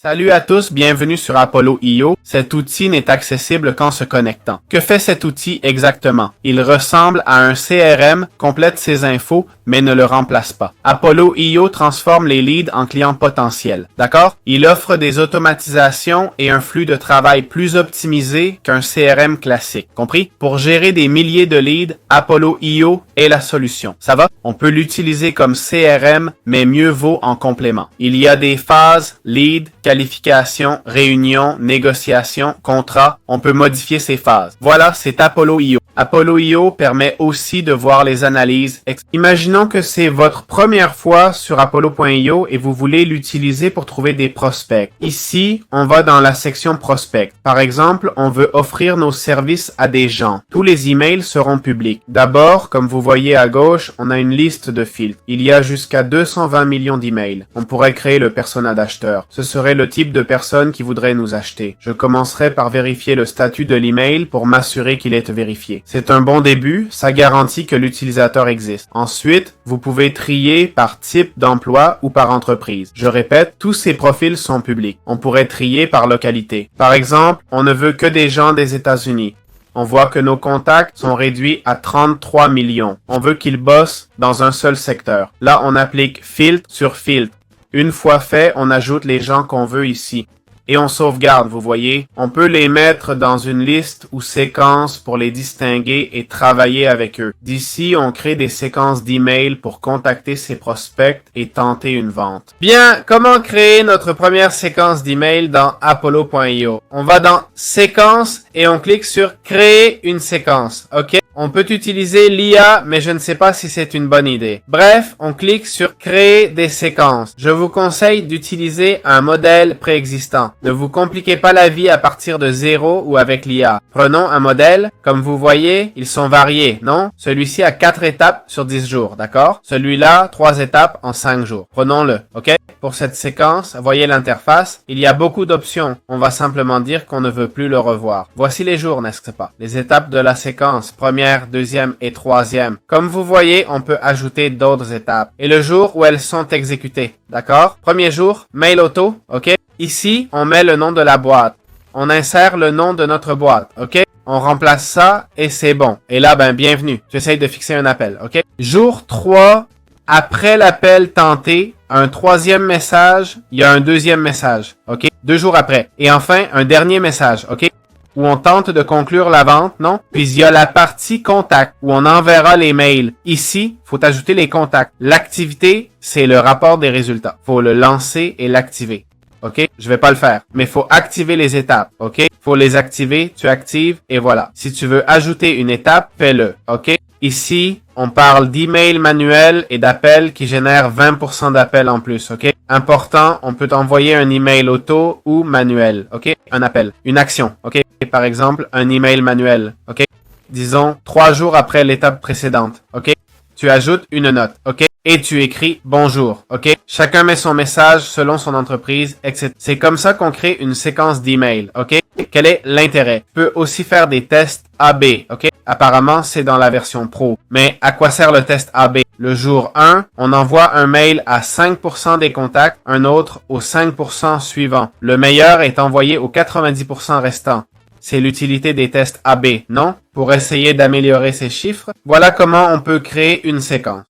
Salut à tous, bienvenue sur Apollo.io. Cet outil n'est accessible qu'en se connectant. Que fait cet outil exactement? Il ressemble à un CRM, complète ses infos, mais ne le remplace pas. Apollo.io transforme les leads en clients potentiels. D'accord? Il offre des automatisations et un flux de travail plus optimisé qu'un CRM classique. Compris? Pour gérer des milliers de leads, Apollo.io est la solution. Ça va? On peut l'utiliser comme CRM, mais mieux vaut en complément. Il y a des phases, lead, qualification, réunion, négociation, contrat. On peut modifier ces phases. Voilà, c'est Apollo.io. Apollo.io permet aussi de voir les analyses. Imaginons que c'est votre première fois sur Apollo.io et vous voulez l'utiliser pour trouver des prospects. Ici, on va dans la section prospects. Par exemple, on veut offrir nos services à des gens. Tous les emails seront publics. D'abord, comme vous voyez à gauche, on a une liste de filtres. Il y a jusqu'à 220 millions d'emails. On pourrait créer le persona d'acheteur. Ce serait le type de personne qui voudrait nous acheter. Je commencerai par vérifier le statut de l'email pour m'assurer qu'il est vérifié. C'est un bon début, ça garantit que l'utilisateur existe. Ensuite, vous pouvez trier par type d'emploi ou par entreprise. Je répète, tous ces profils sont publics. On pourrait trier par localité. Par exemple, on ne veut que des gens des États-Unis. On voit que nos contacts sont réduits à 33 millions. On veut qu'ils bossent dans un seul secteur. Là, on applique filtre sur filtre. Une fois fait, on ajoute les gens qu'on veut ici. Et on sauvegarde, vous voyez. On peut les mettre dans une liste ou séquence pour les distinguer et travailler avec eux. D'ici, on crée des séquences d'emails pour contacter ses prospects et tenter une vente. Bien, comment créer notre première séquence d'emails dans Apollo.io? On va dans Séquence et on clique sur Créer une séquence, ok? On peut utiliser l'IA, mais je ne sais pas si c'est une bonne idée. Bref, on clique sur Créer des séquences. Je vous conseille d'utiliser un modèle préexistant. Ne vous compliquez pas la vie à partir de zéro ou avec l'IA. Prenons un modèle. Comme vous voyez, ils sont variés, non? Celui-ci a 4 étapes sur 10 jours, d'accord? Celui-là, 3 étapes en 5 jours. Prenons-le, ok? Pour cette séquence, voyez l'interface. Il y a beaucoup d'options. On va simplement dire qu'on ne veut plus le revoir. Voici les jours, n'est-ce pas? Les étapes de la séquence. Première, deuxième et troisième. Comme vous voyez, on peut ajouter d'autres étapes. Et le jour où elles sont exécutées. D'accord? Premier jour, mail auto. OK? Ici, on met le nom de la boîte. On insère le nom de notre boîte. OK? On remplace ça et c'est bon. Et là, bienvenue. J'essaye de fixer un appel. OK? Jour 3, après l'appel tenté, un troisième message, il y a un deuxième message. OK? 2 jours après. Et enfin, un dernier message. OK? Où on tente de conclure la vente, non? Puis il y a la partie contact, où on enverra les mails. Ici, faut ajouter les contacts. L'activité, c'est le rapport des résultats. Faut le lancer et l'activer. OK? Je vais pas le faire. Mais faut activer les étapes. OK? Faut les activer, tu actives, et voilà. Si tu veux ajouter une étape, fais-le. OK? Ici, on parle d'email manuel et d'appels qui génèrent 20% d'appels en plus, ok? Important, on peut envoyer un email auto ou manuel, ok? Un appel, une action, ok? Par exemple, un email manuel, ok? Disons, 3 jours après l'étape précédente, ok? Tu ajoutes une note, ok? Et tu écris bonjour, ok? Chacun met son message selon son entreprise, etc. C'est comme ça qu'on crée une séquence d'emails, ok? Quel est l'intérêt? Tu peux aussi faire des tests AB, ok? Apparemment, c'est dans la version pro. Mais à quoi sert le test AB? Le jour 1, on envoie un mail à 5% des contacts, un autre aux 5% suivants. Le meilleur est envoyé aux 90% restants. C'est l'utilité des tests AB, non? Pour essayer d'améliorer ces chiffres. Voilà comment on peut créer une séquence.